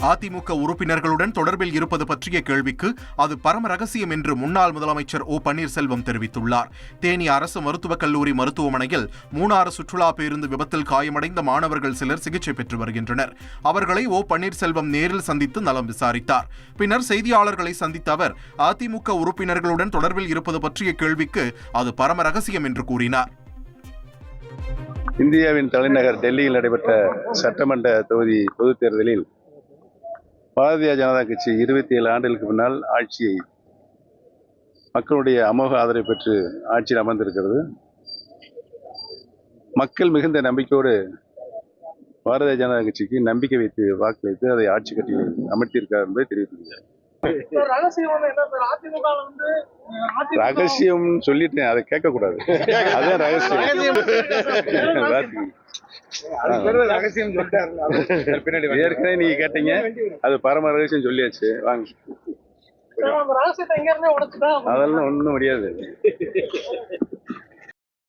அதிமுக உறுப்பினர்களுடன் தொடர்பில் இருப்பது பற்றிய கேள்விக்கு அது பரம ரகசியம் என்று முன்னாள் முதலமைச்சர் ஓ பன்னீர்செல்வம் தெரிவித்துள்ளார். தேனி அரசு மருத்துவக் கல்லூரி மருத்துவமனையில் மூணாறு சுற்றுலா பேருந்து விபத்தில் காயமடைந்த மாணவர்கள் சிலர் சிகிச்சை பெற்று வருகின்றனர். அவர்களை ஓ பன்னீர்செல்வம் நேரில் சந்தித்து நலம் விசாரித்தார். பின்னர் செய்தியாளர்களை சந்தித்த அவர் அதிமுக உறுப்பினர்களுடன் தொடர்பில் இருப்பது பற்றிய கேள்விக்கு அது பரம ரகசியம் என்று கூறினார். இந்தியாவின் தலைநகர் டெல்லியில் நடைபெற்ற சட்டமன்ற தொகுதி பொதுத் தேர்தலில் பாரதிய ஜனதா கட்சி 27 ஆண்டுகளுக்கு முன்னால் ஆட்சியை மக்களுடைய அமோக ஆதரவை பெற்று ஆட்சியில் அமர்ந்திருக்கிறது. மக்கள் மிகுந்த நம்பிக்கையோடு பாரதிய ஜனதா கட்சிக்கு நம்பிக்கை வைத்து வாக்களித்து அதை ஆட்சி கட்டியில் அமர்த்தியிருக்கார் என்பதை தெரிவித்துள்ளார். ரகசியம் சொல்லிட்டேன், அதை கேட்க கூடாது. அதான் ரகசியம். ஏற்கனவே நீங்க கேட்டீங்க, அது பரம ரகசியம் சொல்லியாச்சு. வாங்க, அதெல்லாம் ஒண்ணும் முடியாது.